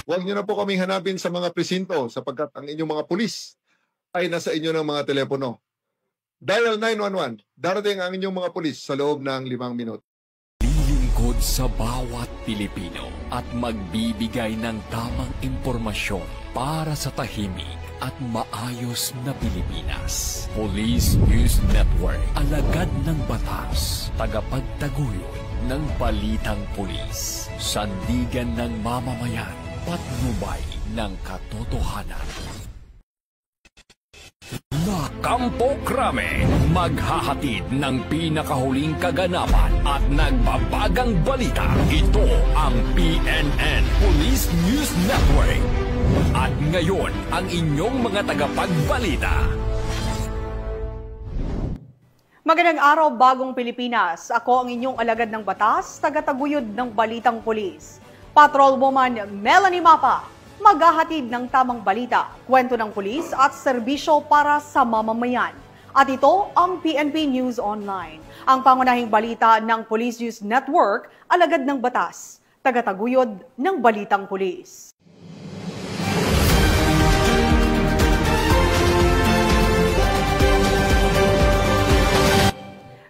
Huwag niyo na po kaming hanapin sa mga presinto sapagkat ang inyong mga pulis ay nasa inyo ng mga telepono. Dial 911. Darating ang inyong mga pulis sa loob ng 5 minuto. Lilingkod sa bawat Pilipino at magbibigay ng tamang impormasyon para sa tahimik at maayos na Pilipinas. Police News Network, alagad ng batas, tagapagtaguyod ng balitang pulis, sandigan ng mamamayan, patnubay ng katotohanan. La Campo Crame, maghahatid ng pinakahuling kaganapan at nagbabagang balita. Ito ang PNN Police News Network. At ngayon, ang inyong mga tagapagbalita. Magandang araw, bagong Pilipinas. Ako ang inyong alagad ng batas, tagataguyod ng balitang pulis. Patrolwoman Melanie Mapa, maghahatid ng tamang balita, kwento ng pulis at serbisyo para sa mamamayan. At ito ang PNP News Online, ang pangunahing balita ng Police News Network, alagad ng batas, tagataguyod ng balitang pulis.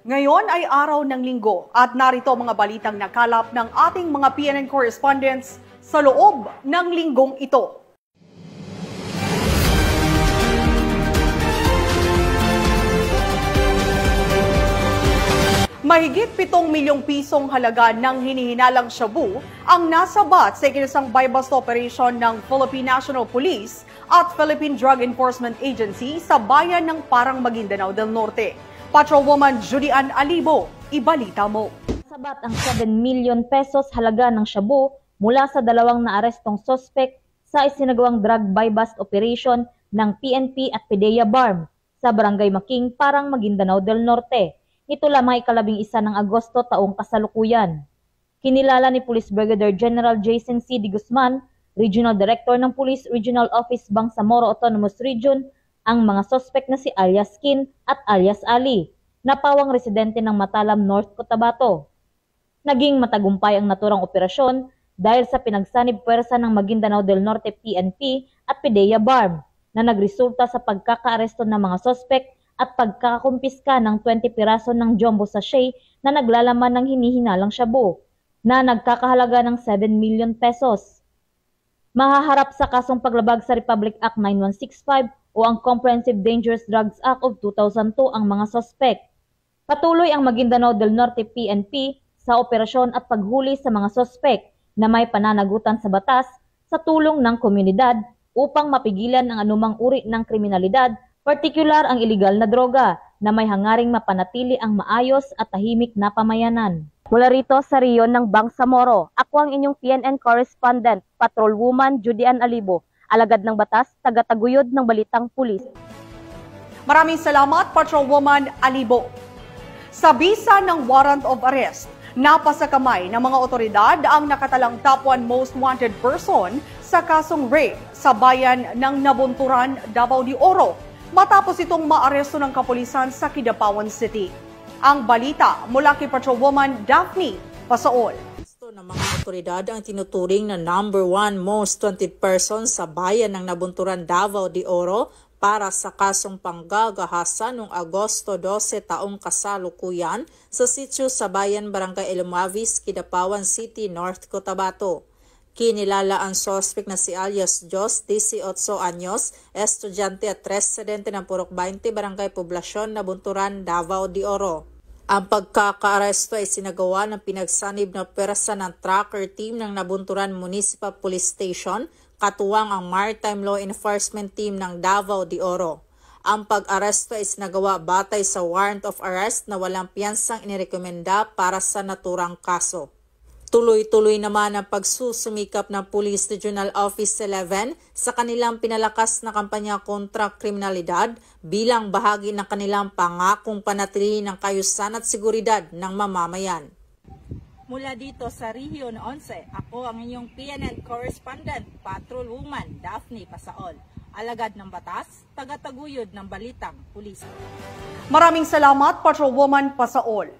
Ngayon ay araw ng Linggo at narito mga balitang nakalap ng ating mga PNN correspondents sa loob ng linggong ito. Mahigit 7 milyong pisong halaga ng hinihinalang shabu ang nasabat sa ikinasang buy-bust operation ng Philippine National Police at Philippine Drug Enforcement Agency sa bayan ng Parang Maguindanao del Norte. Patrolwoman Judian Alibo, ibalita mo. Sabat ang 7 million pesos halaga ng shabu mula sa 2 naarestong sospek sa isinagawang drug buy-bust operation ng PNP at PDEA BARM sa Barangay Making, Parang Maguindanao del Norte. Ito lamang ika-11 ng Agosto taong kasalukuyan. Kinilala ni Police Brigadier General Jason C. D. Guzman, Regional Director ng Police Regional Office Bangsamoro Autonomous Region, ang mga sospek na si alias Kin at alias Ali, na pawang residente ng Matalam, North Cotabato. Naging matagumpay ang naturang operasyon dahil sa pinagsanib puwersa ng Maguindanao del Norte PNP at PDEA BARM na nagresulta sa pagkakaaresto ng mga sospek at pagkakakumpiska ng 20 piraso ng jumbo sachet na naglalaman ng hinihinalang shabu na nagkakahalaga ng 7 million pesos. Mahaharap sa kasong paglabag sa Republic Act 9165 o ang Comprehensive Dangerous Drugs Act of 2002 ang mga sospek. Patuloy ang Maguindanao del Norte PNP sa operasyon at paghuli sa mga sospek na may pananagutan sa batas sa tulong ng komunidad upang mapigilan ang anumang uri ng kriminalidad, partikular ang iligal na droga na may hangaring mapanatili ang maayos at tahimik na pamayanan. Mula rito sa riyon ng Bangsamoro, ako ang inyong PNN correspondent, Patrolwoman Judian Alibo, alagad ng batas, tagataguyod ng balitang pulis. Maraming salamat, Patrolwoman Alibo. Sa bisa ng warrant of arrest, napasa kamay ng mga otoridad ang nakatalang top 1 most wanted person sa kasong rape sa bayan ng Nabunturan, Davao de Oro, matapos itong maaresto ng kapulisan sa Kidapawan City. Ang balita mula kay Patrolwoman Daphne Pasaol. Ng mga otoridad ang tinuturing na number 1 most wanted person sa bayan ng Nabunturan, Davao de Oro para sa kasong panggagahasa noong Agosto 12 taong kasalukuyan sa sitio sa bayan Barangay Elumavis, Kidapawan City, North Cotabato. Kinilala ang suspect na si alias Jos, 18 anyos, estudyante at residente ng Purok 20, Barangay Poblasyon, Nabunturan, Davao de Oro. Ang pagkakaaresto ay sinagawa ng pinagsanib na pwersa ng tracker team ng Nabunturan Municipal Police Station, katuwang ang Maritime Law Enforcement Team ng Davao de Oro. Ang pag-aresto ay sinagawa batay sa warrant of arrest na walang piyansang inirekomenda para sa naturang kaso. Tuloy-tuloy naman ang pagsusumikap ng Police Regional Office 11 sa kanilang pinalakas na kampanya kontra kriminalidad bilang bahagi ng kanilang pangakong panatilihin ng kayusan at seguridad ng mamamayan. Mula dito sa Region 11, ako ang inyong PNN correspondent, Patrolwoman Daphne Pasaol. Alagad ng batas, tagataguyod ng balitang pulis. Maraming salamat, Patrolwoman Pasaol.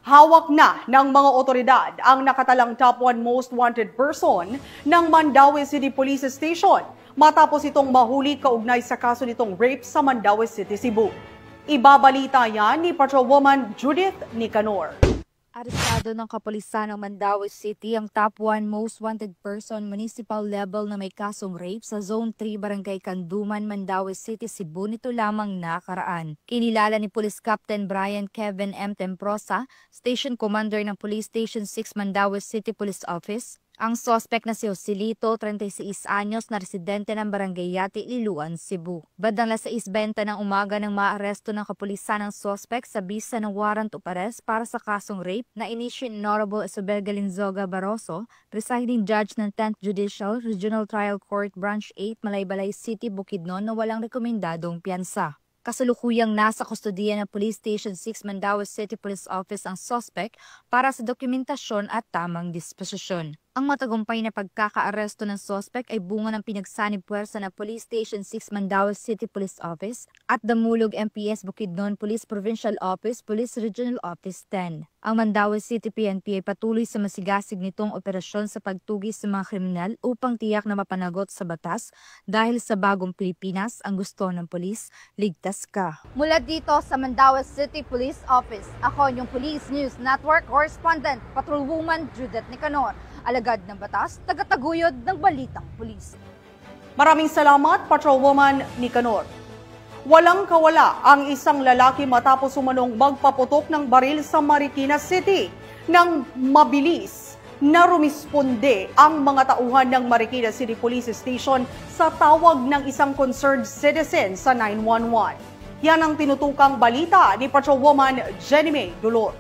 Hawak na ng mga otoridad ang nakatalang top 1 most wanted person ng Mandaue City Police Station matapos itong mahuli kaugnay sa kaso nitong rape sa Mandaue City, Cebu. Ibabalita yan ni Patrolwoman Judith Nicanor. Arestado ng kapulisan ng Mandaue City ang top 1 most wanted person municipal level na may kasong rape sa Zone 3 Barangay Kanduman, Mandaue City, Cebu nito lamang nakaraan. Kinilala ni Police Captain Brian Kevin M. Temprosa, Station Commander ng Police Station 6 Mandaue City Police Office, ang suspect na si Joselito, 36 anyos na residente ng Barangay Yati, Liloan, Cebu. Bandang 6:20 ng umaga nang maaresto ng kapulisan ng suspect sa bisa ng warrant of arrest para sa kasong rape na inisyu ni Honorable Isabel Galinzoga Barroso, presiding judge ng 10th Judicial Regional Trial Court Branch 8, Malaybalay City, Bukidnon na walang rekomendadong piyansa. Kasalukuyang nasa kustodiya ng Police Station 6 Mandaue City Police Office ang suspect para sa dokumentasyon at tamang disposisyon. Ang matagumpay na pagkakaaresto ng suspect ay bunga ng pinagsanib puwersa ng Police Station 6 Mandaue City Police Office at Damulog MPS Bukidnon Police Provincial Office Police Regional Office 10. Ang Mandaue City PNP ay patuloy sa masigasig nitong operasyon sa pagtugis sa mga kriminal upang tiyak na mapanagot sa batas dahil sa bagong Pilipinas ang gusto ng pulis, ligtas ka. Mula dito sa Mandaue City Police Office, ako yung Police News Network Correspondent, Patrolwoman Judith Nicanor. Alagad ng batas, tagataguyod ng balitang pulis. Maraming salamat, Patrolwoman Nicanor. Walang kawala ang isang lalaki matapos umanong magpaputok ng baril sa Marikina City. Nang mabilis na rumisponde ang mga tauhan ng Marikina City Police Station sa tawag ng isang concerned citizen sa 911. Yan ang tinutukang balita ni Patrolwoman Jenny May Dulor.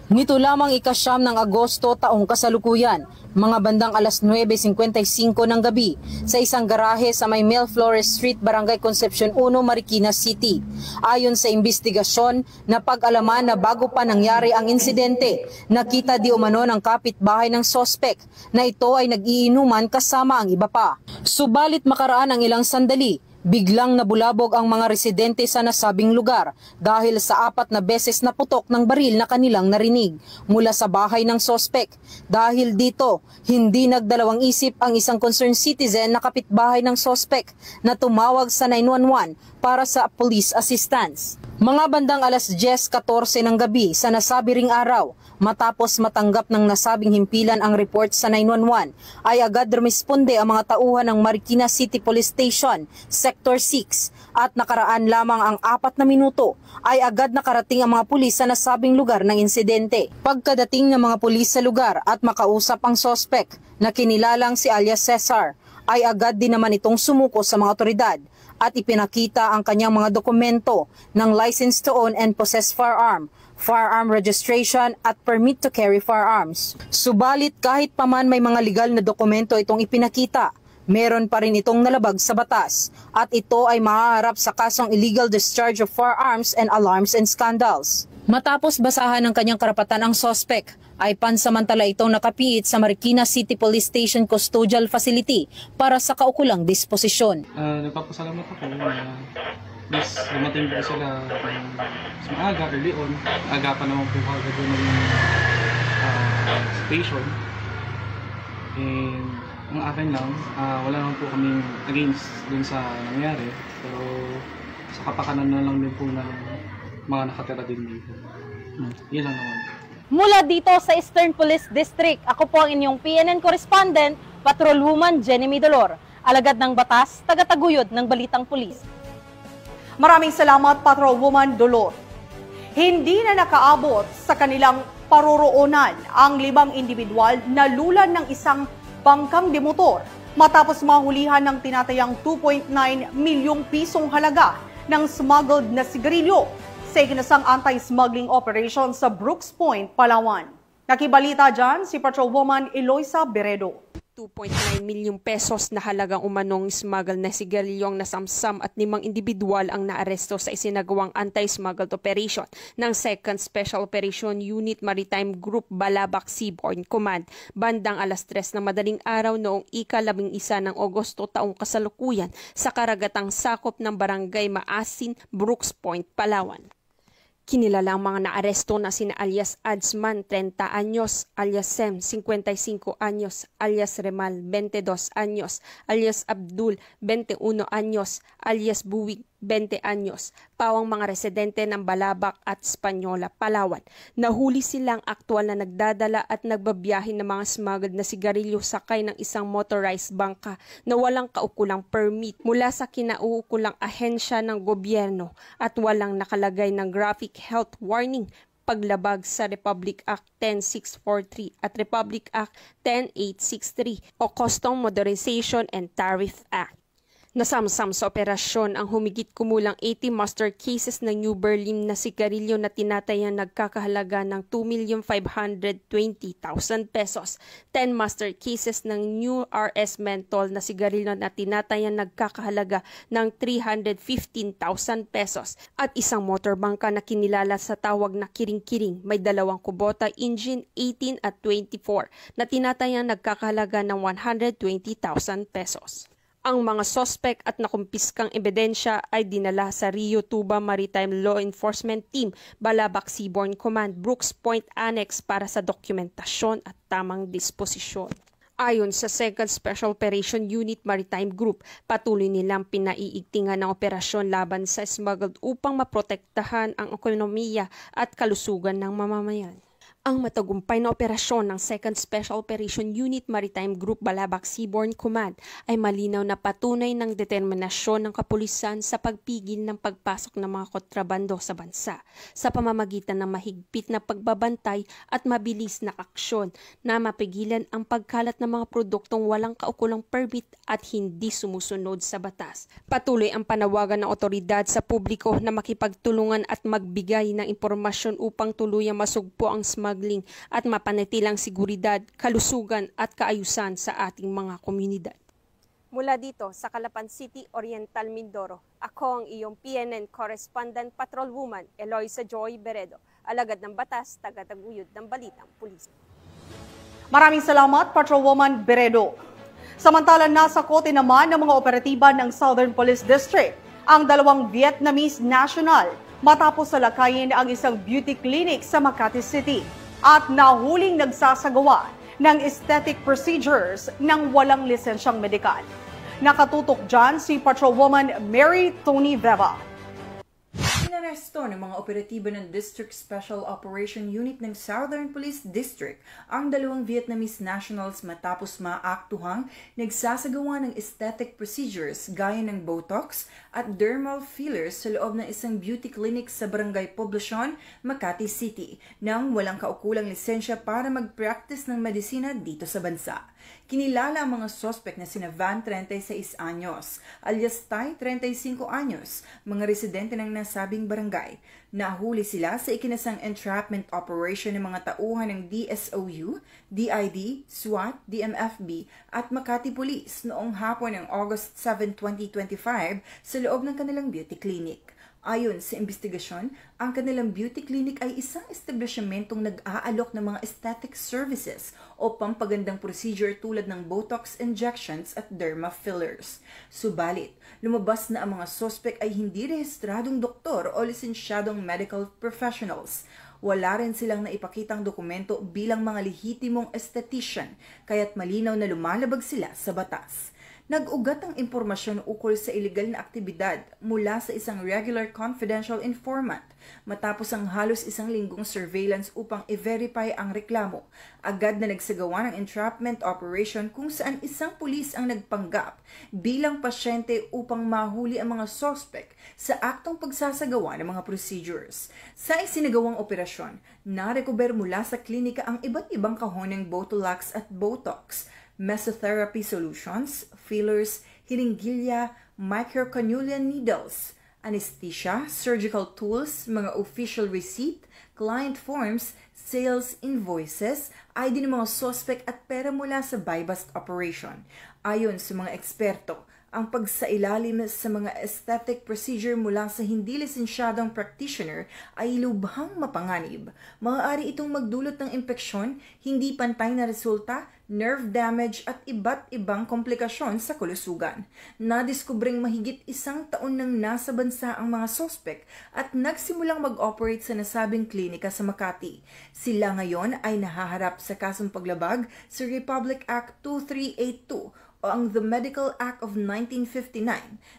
Nito lamang ika-9 ng Agosto taong kasalukuyan, mga bandang 9:55 ng gabi, sa isang garahe sa may Mel Flores Street, Barangay Concepcion 1, Marikina City. Ayon sa investigasyon, napag-alaman na bago pa nangyari ang insidente, nakita di umano ng kapitbahay ng suspect na ito ay nag-iinuman kasama ang iba pa. Subalit makaraan ang ilang sandali, biglang nabulabog ang mga residente sa nasabing lugar dahil sa 4 na beses na putok ng baril na kanilang narinig mula sa bahay ng suspect. Dahil dito, hindi nagdalawang isip ang isang concerned citizen na kapitbahay ng suspect na tumawag sa 911 para sa police assistance. Mga bandang 10:14 ng gabi sa nasabi ring araw, matapos matanggap ng nasabing himpilan ang report sa 911, ay agad rumisponde ang mga tauhan ng Marikina City Police Station, Sector 6, at nakaraan lamang ang 4 na minuto ay agad nakarating ang mga pulis sa nasabing lugar ng insidente. Pagkadating ng mga pulis sa lugar at makausap ang suspect na kinilalang si alias Cesar, ay agad din naman itong sumuko sa mga otoridad at ipinakita ang kanyang mga dokumento ng license to own and possess firearm, firearm registration at permit to carry firearms. Subalit kahit paman may mga legal na dokumento itong ipinakita, meron pa rin itong nalabag sa batas at ito ay mahaharap sa kasong illegal discharge of firearms and alarms and scandals. Matapos basahan ng kanyang karapatan ang suspect, ay pansamantala itong nakapiit sa Marikina City Police Station Custodial Facility para sa kaukulang disposisyon. Nagpapasalamat ako na mas dumating po sila sa maaga, early on. Aga pa naman po kagad ng station. And ang akin lang, wala naman po kaming against dun sa nangyari. Pero sa kapakanan na lang din po ng mga nakatira din dito. Yan lang naman. Mula dito sa Eastern Police District, ako po ang inyong PNN Correspondent, Patrolwoman Jenny May Dulor. Alagad ng batas, tagataguyod ng balitang pulis. Maraming salamat, Patrolwoman Dulor. Hindi na nakaabot sa kanilang paroroonan ang 5 individual na lulan ng isang bangkang demotor matapos mahulihan ng tinatayang 2.9 milyong pisong halaga ng smuggled na sigarilyo sa iginasang anti-smuggling operation sa Brooks Point, Palawan. Nakibalita dyan si Patrolwoman Eloisa Beredo. 2.9 milyong pesos na halagang umanong smuggle na sigarilyo ang nasamsam at 5 individual ang naaresto sa isinagawang anti-smuggled operation ng 2nd Special Operation Unit Maritime Group Balabac Seaborne Command bandang alas 3 ng madaling araw noong ika-11 ng Agosto taong kasalukuyan sa karagatang sakop ng Barangay Maasin, Brooks Point, Palawan. Kinilala ang mga naaresto na sina alias Adsman, 30 anyos, alias Sem, 55 anyos, alias Remal, 22 anyos, alias Abdul, 21 anyos, alias Buwig, 20 anyos, pawang mga residente ng Balabac at Spanyola, Palawan. Nahuli silang aktwal na nagdadala at nagbabiyahe ng mga smuggled na sigarilyo sakay ng isang motorized bangka na walang kaukulang permit mula sa kinauukulang ahensya ng gobyerno at walang nakalagay ng graphic health warning, paglabag sa Republic Act 10643 at Republic Act 10863 o Custom Modernization and Tariff Act. Nasamsam sa operasyon ang humigit kumulang 80 master cases ng New Berlin na sigarilyo na tinatayang nagkakahalaga ng 2,520,000 pesos, 10 master cases ng New RS Menthol na sigarilyo na tinatayang nagkakahalaga ng 315,000 pesos, at isang motorbangka na kinilala sa tawag na Kiring-Kiring may 2 Kubota engine 18 at 24 na tinatayang nagkakahalaga ng 120,000 pesos. Ang mga sospek at nakumpiskang ebidensya ay dinala sa Rio Tuba Maritime Law Enforcement Team, Balabac Seaborne Command, Brooks Point Annex para sa dokumentasyon at tamang disposisyon. Ayon sa 2nd Special Operation Unit Maritime Group, patuloy nilang pinaiigtingan ng operasyon laban sa smuggled upang maprotektahan ang ekonomiya at kalusugan ng mamamayan. Ang matagumpay na operasyon ng 2nd Special Operation Unit Maritime Group Balabac Seaborne Command ay malinaw na patunay ng determinasyon ng kapulisan sa pagpigil ng pagpasok ng mga kontrabando sa bansa sa pamamagitan ng mahigpit na pagbabantay at mabilis na aksyon na mapigilan ang pagkalat ng mga produktong walang kaukulang permit at hindi sumusunod sa batas. Patuloy ang panawagan ng otoridad sa publiko na makipagtulungan at magbigay ng impormasyon upang tuluyang masugpo ang smuggling at mapanatilang seguridad, kalusugan at kaayusan sa ating mga komunidad. Mula dito sa Calapan City, Oriental Mindoro, ako ang iyong PNN Correspondent Patrolwoman Eloisa Joy Beredo, alagad ng batas, tagataguyod ng balitang pulis. Maraming salamat, Patrolwoman Beredo. Samantalang nasa kote naman ng mga operatiba ng Southern Police District ang 2 Vietnamese national matapos salakayin ang isang beauty clinic sa Makati City at nahuling nagsasagawa ng aesthetic procedures ng walang lisensyang medikal. Nakatutok dyan si Patrolwoman Mary Tony Veva. Inaresto ng mga operatiba ng District Special Operation Unit ng Southern Police District ang 2 Vietnamese nationals matapos maaktuhang nagsasagawa ng aesthetic procedures gaya ng Botox at dermal fillers sa loob ng isang beauty clinic sa Barangay Poblacion, Makati City nang walang kaukulang lisensya para mag-practice ng medisina dito sa bansa. Kinilala ang mga sospek na sina Van, 36 anyos, alias Tay, 35 anyos, mga residente ng nasabing barangay. Nahuli sila sa ikinasang entrapment operation ng mga tauhan ng DSOU, DID, SWAT, DMFB at Makati Police noong hapon ng August 7, 2025 sa loob ng kanilang beauty clinic. Ayon sa investigasyon, ang kanilang beauty clinic ay isang establishmentong nag-aalok ng mga aesthetic services o pampagandang procedure tulad ng Botox injections at derma fillers. Subalit, lumabas na ang mga sospek ay hindi rehistradong doktor o lisensyadong medical professionals. Wala rin silang naipakitang dokumento bilang mga lehitimong esthetician, kaya't malinaw na lumalabag sila sa batas. Nag-ugat ang impormasyon ukol sa ilegal na aktibidad mula sa isang regular confidential informant. Matapos ang halos 1 linggong surveillance upang i-verify ang reklamo, agad na nagsagawa ng entrapment operation kung saan isang pulis ang nagpanggap bilang pasyente upang mahuli ang mga suspect sa aktong pagsasagawa ng mga procedures. Sa isinagawang operasyon, narecover mula sa klinika ang iba't ibang kahon ng Botulax at Botox, mesotherapy solutions, fillers, hiringgilya, microcannula needles, anesthesia, surgical tools, mga official receipt, client forms, sales invoices, ID ng mga suspect at pera mula sa buy-bust operation. Ayon sa mga eksperto, ang pagsailalim sa mga aesthetic procedure mula sa hindi lisensyadong practitioner ay lubhang mapanganib. Maaari itong magdulot ng impeksyon, hindi pantay na resulta, nerve damage at iba't ibang komplikasyon sa kalusugan. Nadiskubring mahigit 1 taon nang nasa bansa ang mga suspect at nagsimulang mag-operate sa nasabing klinika sa Makati. Sila ngayon ay nahaharap sa kasong paglabag sa Republic Act 2382 o ang The Medical Act of 1959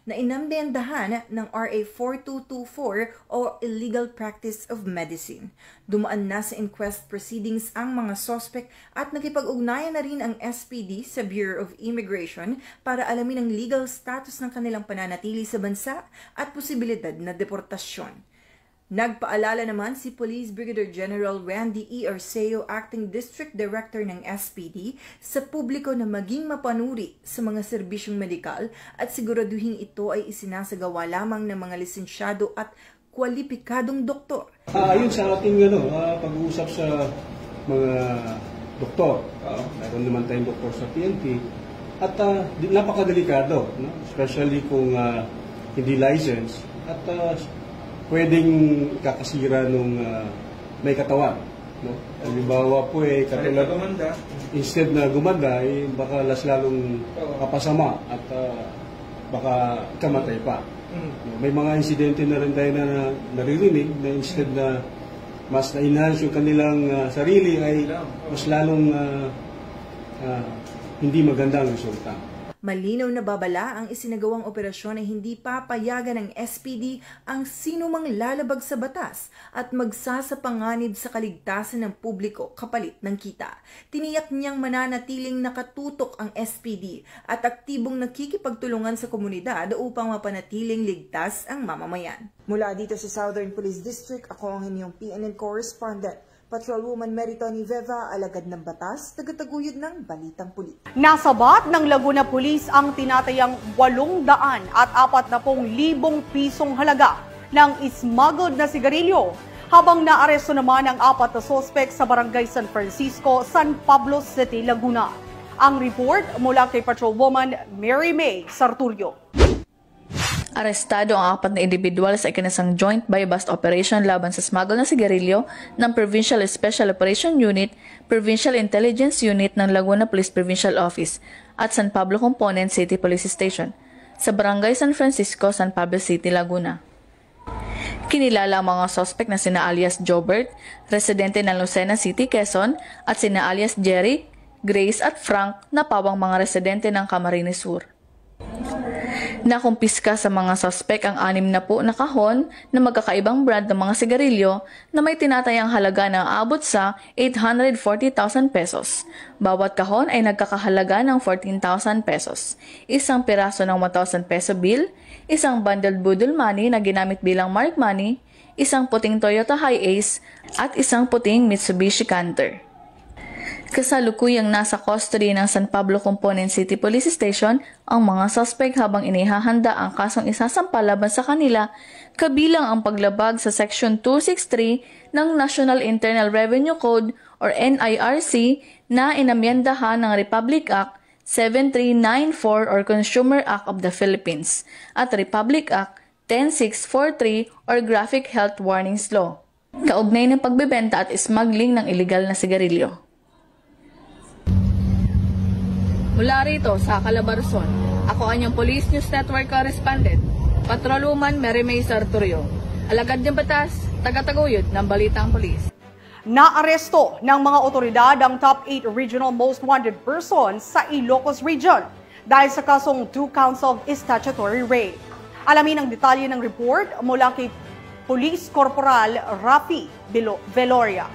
na inambiendahan ng RA 4224 o Illegal Practice of Medicine. Dumaan na sa inquest proceedings ang mga suspect at nakipag-ugnayan na rin ang SPD sa Bureau of Immigration para alamin ang legal status ng kanilang pananatili sa bansa at posibilidad na deportasyon. Nagpaalala naman si Police Brigadier General Randy E. Arceo, Acting District Director ng SPD, sa publiko na maging mapanuri sa mga serbisyong medikal at siguraduhin ito ay isinasagawa lamang ng mga lisensyado at kwalipikadong doktor. Ayun sa ating pag-uusap sa mga doktor, meron naman tayong doktor sa PNP at napakadelikado, no? Especially kung hindi license at pwedeng kakasira nung may katawan. No? Halimbawa po katulad, instead na gumanda, baka lalong papasama at baka kamatay pa. May mga insidente na rin tayo na naririnig na instead na mas na-enhance yung kanilang sarili ay mas lalong hindi maganda ang resulta. Malinaw na babala ang isinagawang operasyon ay hindi papayagan ng SPD ang sinumang lalabag sa batas at magsasapanganib sa kaligtasan ng publiko kapalit ng kita. Tiniyak niyang mananatiling nakatutok ang SPD at aktibong nakikipagtulungan sa komunidad upang mapanatiling ligtas ang mamamayan. Mula dito sa Southern Police District, ako ang inyong PNN correspondent, Patrolwoman Meritoni Veva, alagad ng batas, tagataguyod ng Balitang Pulis. Nasabat ng Laguna Police ang tinatayang 840,000 pisong halaga ng smuggled na sigarilyo, habang naaresto naman ang 4 na sospek sa Barangay San Francisco, San Pablo City, Laguna. Ang report mula kay Patrolwoman Mary May Sarturio. Arestado ang 4 na individual sa ikinasang joint buy-bust operation laban sa smuggle na sigarilyo ng Provincial Special Operation Unit, Provincial Intelligence Unit ng Laguna Police Provincial Office at San Pablo Component City Police Station sa Barangay San Francisco, San Pablo City, Laguna. Kinilala ang mga suspect na sina alias Jobert, residente ng Lucena City, Quezon, at sina alias Jerry, Grace at Frank na pawang mga residente ng Camarines Sur. Nakumpiska sa mga suspect ang 6 na kahon na magkakaibang brand ng mga sigarilyo na may tinatayang halaga na aabot sa 840,000 pesos. Bawat kahon ay nagkakahalaga ng 14,000 pesos. Isang piraso ng 1,000 peso bill, isang bundled budol money na ginamit bilang mark money, isang puting Toyota Hi-Ace at isang puting Mitsubishi Canter. Kasalukuyang nasa custody ng San Pablo Component City Police Station ang mga suspect habang inihahanda ang kasong isasampa laban sa kanila, kabilang ang paglabag sa Section 263 ng National Internal Revenue Code or NIRC na inamyendahan ng Republic Act 7394 or Consumer Act of the Philippines at Republic Act 10643 or Graphic Health Warnings Law, kaugnay ng pagbebenta at smuggling ng illegal na sigarilyo. Mula rito sa Calabarzon, ako ang inyong Police News Network correspondent, Patrolwoman Mary May Sarturio. Alagad ng batas, tagataguyod ng Balitang Pulis. Naaresto ng mga otoridad ang top 8 regional most wanted persons sa Ilocos Region dahil sa kasong 2 counts of statutory rape. Alamin ang detalye ng report mula kay Police Corporal Rafi Veloria.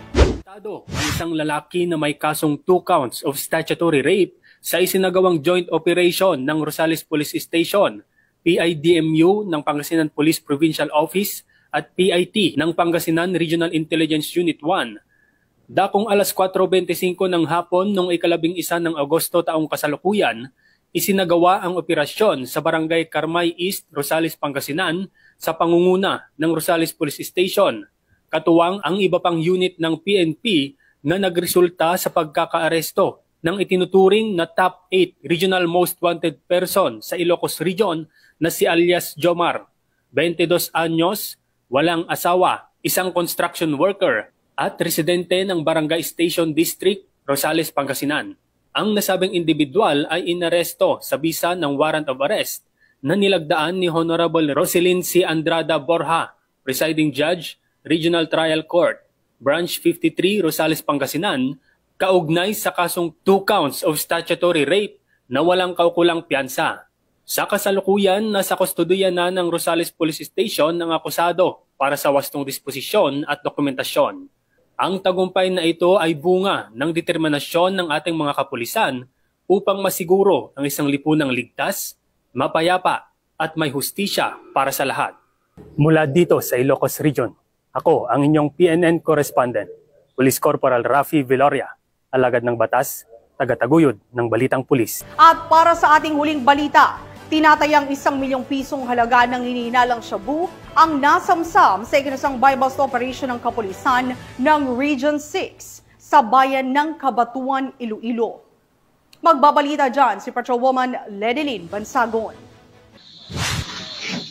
Ang isang lalaki na may kasong 2 counts of statutory rape sa isinagawang joint operation ng Rosales Police Station, PIDMU ng Pangasinan Police Provincial Office at PIT ng Pangasinan Regional Intelligence Unit 1. Dakong alas 4:25 ng hapon noong 11 ng Agosto taong kasalukuyan, isinagawa ang operasyon sa Barangay Carmay East, Rosales, Pangasinan sa pangunguna ng Rosales Police Station. katuwang ang iba pang unit ng PNP na nagresulta sa pagkakaaresto ng itinuturing na top 8 regional most wanted person sa Ilocos Region na si alias Jomar, 22 anyos, walang asawa, isang construction worker at residente ng Barangay Station District, Rosales, Pangasinan. Ang nasabing individual ay inaresto sa bisa ng warrant of arrest na nilagdaan ni Honorable Roselyn C. Andrada Borja, Presiding Judge, Regional Trial Court, Branch 53, Rosales, Pangasinan, kaugnay sa kasong 2 counts of statutory rape na walang kaukulang piyansa. Sa kasalukuyan, nasa kustodiya na ng Rosales Police Station ng akusado para sa wastong disposisyon at dokumentasyon. Ang tagumpay na ito ay bunga ng determinasyon ng ating mga kapulisan upang masiguro ang isang lipunang ligtas, mapayapa at may hustisya para sa lahat. Mula dito sa Ilocos Region, ako ang inyong PNN correspondent, Police Corporal Rafi Viloria, alagad ng batas, tagataguyod ng Balitang Pulis. At para sa ating huling balita, tinatayang 1 milyong pisong halaga ng hinihinalang shabu ang nasamsam sa ikinasang buy-bust operation ng kapulisan ng Region 6 sa bayan ng Cabatuan, Iloilo. Magbabalita dyan si Patrolwoman Ledilyn Bansagon.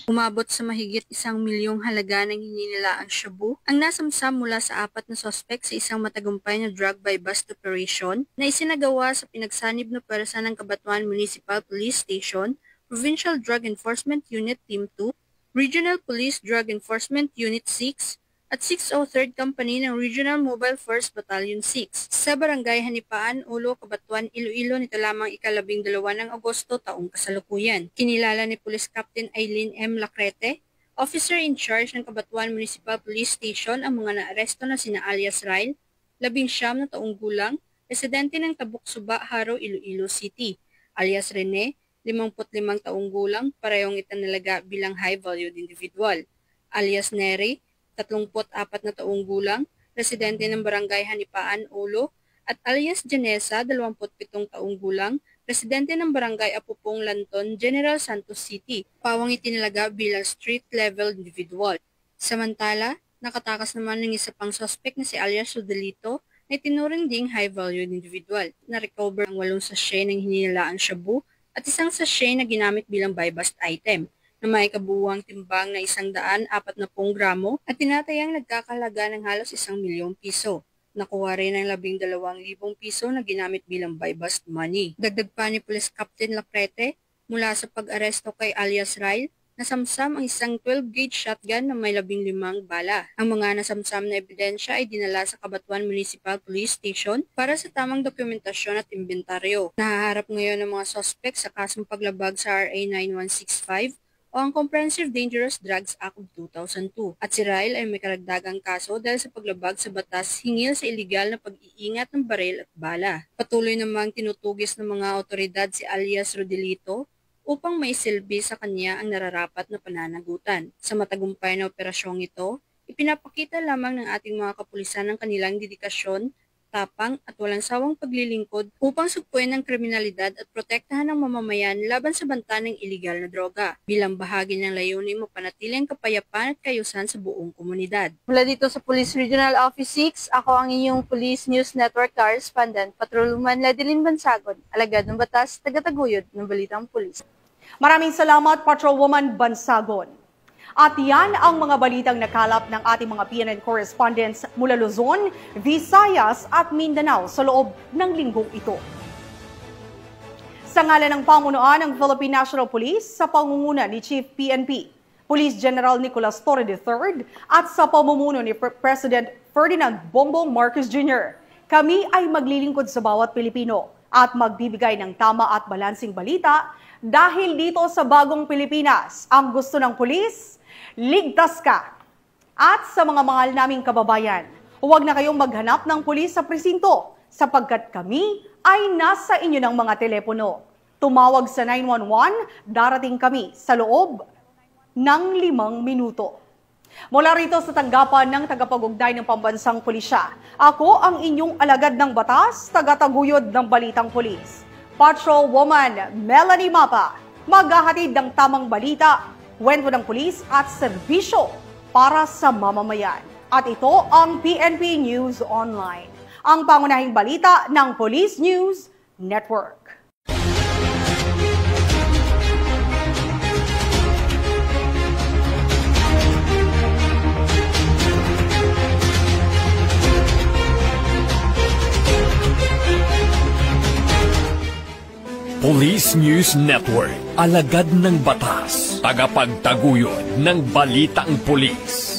Umabot sa mahigit 1 milyong halaga ng hininilaang shabu ang nasamsam mula sa 4 na sospek sa isang matagumpay na drug buy-bust operation na isinagawa sa pinagsanib na pwersa ng Cabatuan Municipal Police Station, Provincial Drug Enforcement Unit Team 2, Regional Police Drug Enforcement Unit 6, at 603rd Company ng Regional Mobile Force Battalion 6 sa Barangay Hanipaan, Ulo, Cabatuan, Iloilo nito lamang ika-12 ng Agosto taong kasalukuyan. Kinilala ni Police Captain Aileen M. Lacrete, Officer in Charge ng Cabatuan Municipal Police Station, ang mga naaresto na sina alias Ryle, 19 na taong gulang, residente ng Tabuk Suba, Haro, Iloilo City, alias Rene, 55 taong gulang, parehong itinalaga bilang high-valued individual, alias Neri, 34 na taong gulang, residente ng Barangay Hanipaan, Ulo, at alias Janessa, 27 taong gulang, residente ng Barangay Apupong, Lanton, General Santos City, pawang itinalaga bilang street-level individual. Samantala, nakatakas naman ng isa pang suspect na si alias Rodelito na itinuring ding high-valued individual. Na-recover ang 8 sachet ng hininilaang shabu at isang sachet na ginamit bilang buy-bust item na may kabuuang timbang na 140 gramo at tinatayang nagkakahalaga ng halos 1 milyong piso. Nakuha rin ang 12,000 piso na ginamit bilang buy-bust money. Dagdag pa ni Police Captain Lacrete, mula sa pag-aresto kay alias Ryle, nasamsam ang isang 12-gauge shotgun na may 15 bala. Ang mga nasamsam na ebidensya ay dinala sa Cabatuan Municipal Police Station para sa tamang dokumentasyon at inventaryo. Nahaharap ngayon ng mga suspect sa kasong paglabag sa RA 9165 o ang Comprehensive Dangerous Drugs Act of 2002. At si Ryle ay may karagdagang kaso dahil sa paglabag sa batas hingil sa iligal na pag-iingat ng baril at bala. Patuloy namang tinutugis ng mga otoridad si alias Rodelito upang maisilbi sa kanya ang nararapat na pananagutan. Sa matagumpay na operasyong ito, ipinapakita lamang ng ating mga kapulisan ang kanilang dedikasyon, tapang at walang sawang paglilingkod upang sugpuin ang kriminalidad at protektahan ng mamamayan laban sa banta ng iligal na droga. Bilang bahagi ng layunin mapanatili ang kapayapaan at kaayusan sa buong komunidad. Mula dito sa Police Regional Office 6, ako ang inyong Police News Network Correspondent, Patrolwoman Ledilyn Bansagon, alagad ng batas, tagataguyod ng Balitang Pulis. Maraming salamat, Patrolwoman Bansagon. At yan ang mga balitang nakalap ng ating mga PNN correspondents mula Luzon, Visayas at Mindanao sa loob ng linggong ito. Sa ngalan ng pamunuan ng Philippine National Police sa pangunguna ni Chief PNP, Police General Nicolas Torre III at sa pamumuno ni President Ferdinand Bongbong Marcos Jr., kami ay maglilingkod sa bawat Pilipino at magbibigay ng tama at balansing balita dahil dito sa bagong Pilipinas, ang gusto ng pulis, ligtas ka. At sa mga mahal naming kababayan, huwag na kayong maghanap ng pulis sa presinto sapagkat kami ay nasa inyo ng mga telepono. Tumawag sa 911, darating kami sa loob ng 5 minuto. Mula rito sa tanggapan ng tagapag-ugnayan ng Pambansang Pulisya, ako ang inyong alagad ng batas, tagataguyod ng Balitang Pulis. Patrolwoman Melanie Mapa, maghahatid ng tamang balita, kwento ng pulis at serbisyo para sa mamamayan. At ito ang PNP News Online, ang pangunahing balita ng Police News Network. Police News Network, alagad ng batas, tagapagtaguyod ng balitang pulis.